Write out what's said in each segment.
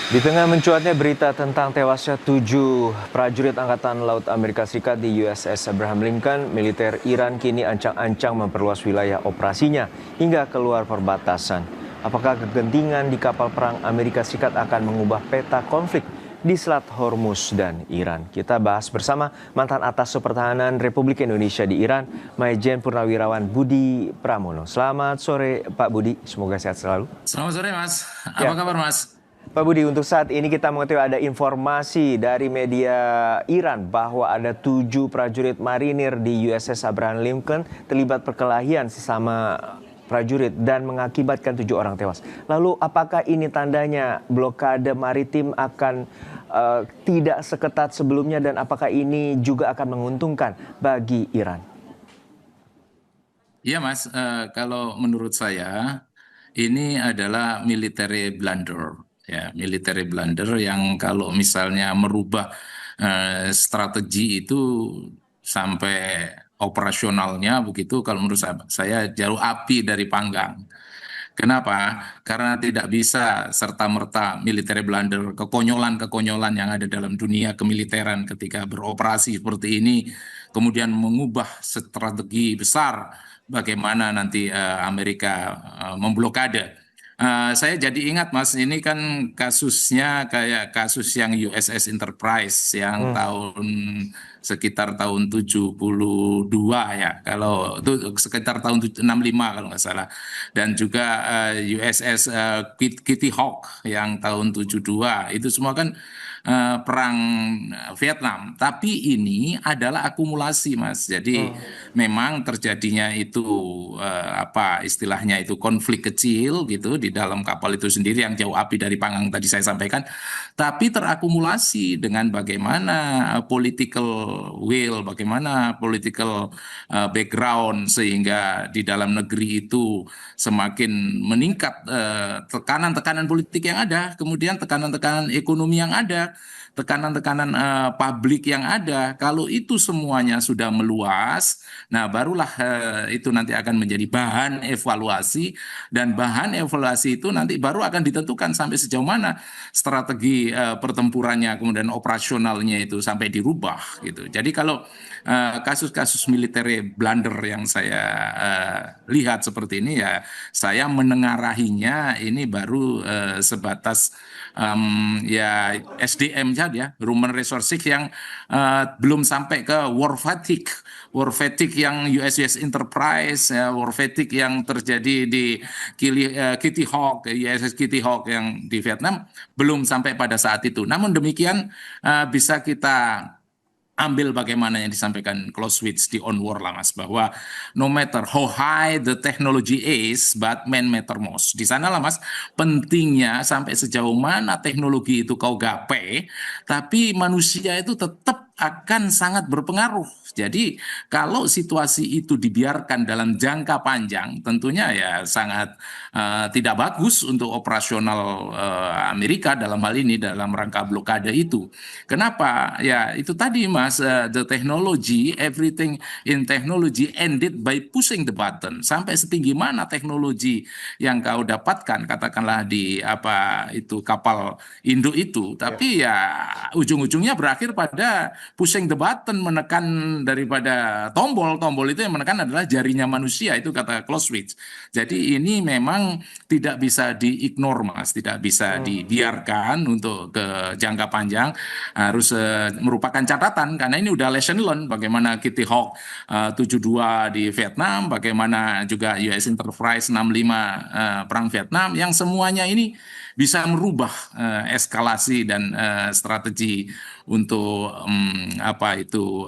Di tengah mencuatnya berita tentang tewasnya 7 prajurit Angkatan Laut Amerika Serikat di USS Abraham Lincoln, militer Iran kini ancang-ancang memperluas wilayah operasinya hingga keluar perbatasan. Apakah kegentingan di kapal perang Amerika Serikat akan mengubah peta konflik di Selat Hormuz dan Iran? Kita bahas bersama mantan Atassu Pertahanan Republik Indonesia di Iran, Majen Purnawirawan Budi Pramono. Selamat sore Pak Budi, semoga sehat selalu. Selamat sore Mas, apa Ya, kabar Mas? Pak Budi, untuk saat ini kita mengetahui ada informasi dari media Iran bahwa ada 7 prajurit marinir di USS Abraham Lincoln terlibat perkelahian sesama prajurit dan mengakibatkan 7 orang tewas. Lalu apakah ini tandanya blokade maritim akan tidak seketat sebelumnya dan apakah ini juga akan menguntungkan bagi Iran? Iya Mas, kalau menurut saya ini adalah military blunder, ya military blunder yang kalau misalnya merubah strategi itu sampai operasionalnya begitu, kalau menurut saya jauh api dari panggang. Kenapa? Karena tidak bisa serta-merta military blunder, kekonyolan-kekonyolan yang ada dalam dunia kemiliteran ketika beroperasi seperti ini, kemudian mengubah strategi besar bagaimana nanti Amerika memblokade. Saya jadi ingat Mas, ini kan kasusnya kayak kasus yang USS Enterprise yang sekitar tahun 72 ya, kalau itu sekitar tahun 65 kalau nggak salah. Dan juga USS Kitty Hawk yang tahun 72 itu semua kan perang Vietnam. Tapi ini adalah akumulasi, Mas. Jadi memang terjadinya itu apa istilahnya itu konflik kecil gitu di dalam kapal itu sendiri yang jauh api dari panggang tadi saya sampaikan, tapi terakumulasi dengan bagaimana political will, bagaimana political background sehingga di dalam negeri itu semakin meningkat tekanan-tekanan politik yang ada, kemudian tekanan-tekanan ekonomi yang ada, tekanan-tekanan publik yang ada. Kalau itu semuanya sudah meluas, nah barulah itu nanti akan menjadi bahan evaluasi, dan bahan evaluasi itu nanti baru akan ditentukan sampai sejauh mana strategi pertempurannya kemudian operasionalnya itu sampai dirubah gitu. Jadi kalau kasus-kasus militer blunder yang saya lihat seperti ini, ya saya menengarahinya ini baru sebatas ya SDM saja, human resources yang belum sampai ke war fatigue yang USS Enterprise, ya, war fatigue yang terjadi di Kitty Hawk, USS Kitty Hawk yang di Vietnam belum sampai pada saat itu. Namun demikian bisa kita ambil bagaimana yang disampaikan Clausewitz di On War lah Mas, bahwa no matter how high the technology is, but man matter most. Di sana lah Mas, pentingnya sampai sejauh mana teknologi itu kau gapai, tapi manusia itu tetap akan sangat berpengaruh. Jadi kalau situasi itu dibiarkan dalam jangka panjang, tentunya ya sangat tidak bagus untuk operasional Amerika dalam hal ini dalam rangka blokade itu. Kenapa? Ya itu tadi Mas, the technology, everything in technology ended by pushing the button. Sampai setinggi mana teknologi yang kau dapatkan, katakanlah di apa itu kapal induk itu, Ya. tapi ya ujung-ujungnya berakhir pada pushing the button, menekan daripada tombol itu yang menekan adalah jarinya manusia, itu kata Clausewitz. Jadi ini memang tidak bisa diignore Mas, tidak bisa dibiarkan untuk ke jangka panjang, harus merupakan catatan karena ini udah lesson learned bagaimana Kitty Hawk 72 di Vietnam, bagaimana juga US Enterprise 65 perang Vietnam, yang semuanya ini bisa merubah eskalasi dan strategi untuk apa itu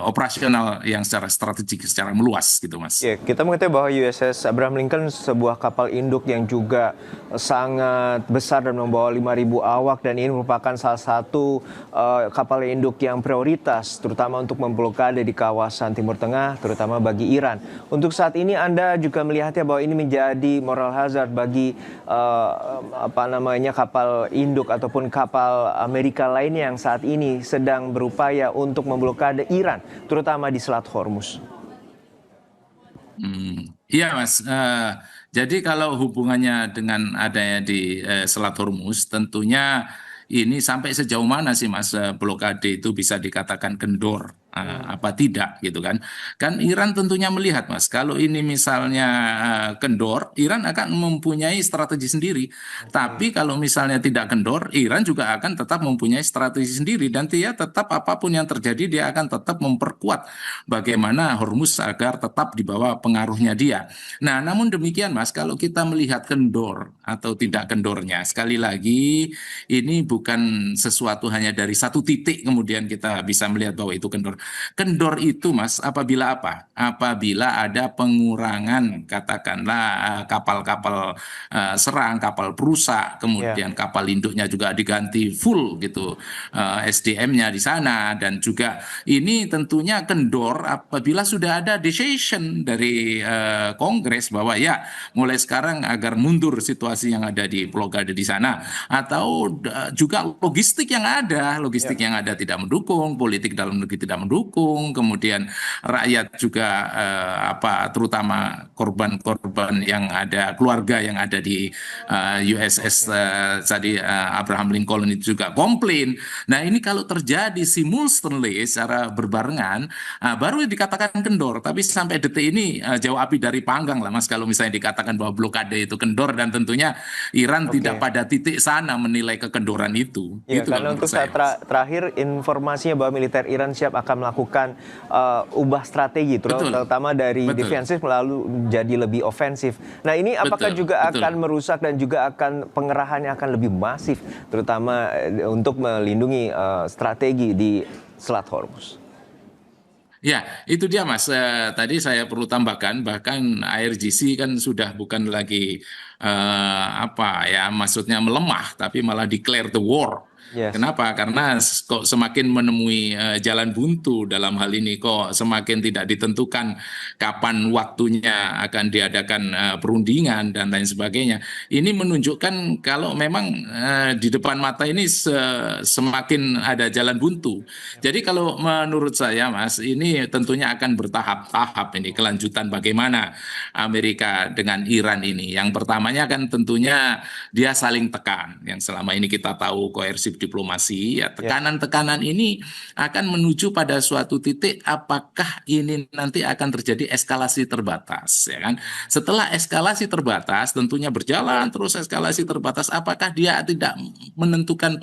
operasional yang secara strategik secara meluas gitu Mas. Ya, kita mengetahui bahwa USS Abraham Lincoln sebuah kapal induk yang juga sangat besar dan membawa 5.000 awak, dan ini merupakan salah satu kapal induk yang prioritas terutama untuk memblokade di kawasan Timur Tengah terutama bagi Iran. Untuk saat ini Anda juga melihatnya bahwa ini menjadi moral hazard bagi kapal induk ataupun kapal Amerika lainnya yang saat ini sedang berupaya untuk memblokade Iran terutama di Selat Hormuz. Iya Mas, jadi kalau hubungannya dengan adanya di Selat Hormuz, tentunya ini sampai sejauh mana sih Mas blokade itu bisa dikatakan kendor apa tidak gitu kan? Kan Iran tentunya melihat Mas, kalau ini misalnya kendor, Iran akan mempunyai strategi sendiri. Oke. Tapi kalau misalnya tidak kendor, Iran juga akan tetap mempunyai strategi sendiri dan dia tetap apapun yang terjadi dia akan tetap memperkuat bagaimana Hormuz agar tetap di bawah pengaruhnya dia. Nah, namun demikian Mas, kalau kita melihat kendor atau tidak kendornya, sekali lagi ini bukan sesuatu hanya dari satu titik kemudian kita bisa melihat bahwa itu kendor. Kendor itu Mas, apabila apa? Apabila ada pengurangan katakanlah kapal-kapal serang, kapal perusak, Ya, kemudian kapal induknya juga diganti full gitu SDM-nya di sana dan juga ini tentunya kendor apabila sudah ada decision dari Kongres bahwa ya mulai sekarang agar mundur situasi yang ada di Pulau Gade di sana atau juga logistik ya, yang ada tidak mendukung, politik dalam negeri tidak mendukung, kemudian rakyat juga terutama korban-korban yang ada keluarga yang ada di USS oke. tadi Abraham Lincoln itu juga komplain. Nah, ini kalau terjadi simultaneously secara berbarengan, baru dikatakan kendor. Tapi sampai detik ini jauh api dari panggang lah, Mas. Kalau misalnya dikatakan bahwa blokade itu kendor dan tentunya Iran tidak Oke. pada titik sana menilai kekendoran itu. Ya, Itu kalau karena menurut untuk saat saya, Mas. terakhir informasinya bahwa militer Iran siap akan melakukan ubah strategi, Betul, terutama dari betul, defensif lalu jadi lebih ofensif. Nah, ini apakah betul, juga akan betul. merusak dan juga akan pengerahannya akan lebih masif, terutama untuk melindungi strategi di Selat Hormuz? Ya, itu dia Mas. Tadi saya perlu tambahkan, bahkan IRGC kan sudah bukan lagi maksudnya melemah, tapi malah declare the war. Yes. Kenapa? Karena kok semakin menemui jalan buntu dalam hal ini, kok semakin tidak ditentukan kapan waktunya akan diadakan perundingan dan lain sebagainya. Ini menunjukkan kalau memang di depan mata ini semakin ada jalan buntu. Jadi kalau menurut saya, Mas, ini tentunya akan bertahap-tahap ini kelanjutan bagaimana Amerika dengan Iran ini. Yang pertamanya kan tentunya dia saling tekan. Yang selama ini kita tahu koersif diplomasi, ya Ya. tekanan-tekanan ini akan menuju pada suatu titik apakah ini nanti akan terjadi eskalasi terbatas, ya kan? Setelah eskalasi terbatas, tentunya berjalan terus eskalasi terbatas, apakah dia tidak menentukan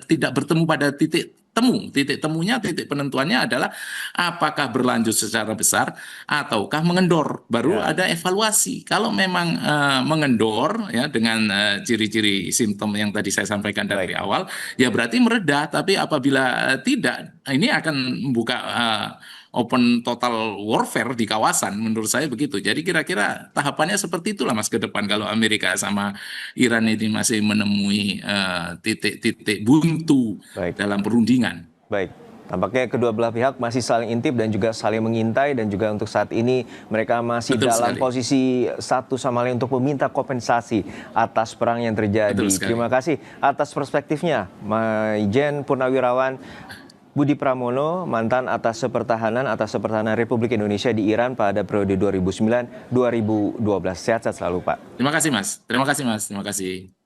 tidak bertemu pada titik temu. Titik temunya, titik penentuannya adalah apakah berlanjut secara besar ataukah mengendor. Baru Ya. ada evaluasi. Kalau memang mengendor ya dengan ciri-ciri simptom yang tadi saya sampaikan dari Baik. awal, ya berarti meredah. Tapi apabila tidak, ini akan membuka open total warfare di kawasan. Menurut saya begitu. Jadi kira-kira tahapannya seperti itulah Mas ke depan kalau Amerika sama Iran ini masih menemui titik-titik buntu Baik. dalam perundingan. Baik, tampaknya kedua belah pihak masih saling intip dan juga saling mengintai dan juga untuk saat ini mereka masih Betul dalam sekali. posisi satu sama lain untuk meminta kompensasi atas perang yang Betul terjadi. sekali. Terima kasih atas perspektifnya, Maijen Purnawirawan Budi Pramono, mantan atas pertahanan Republik Indonesia di Iran pada periode 2009-2012. Sehat-sehat selalu, Pak. Terima kasih, Mas. Terima kasih, Mas. Terima kasih.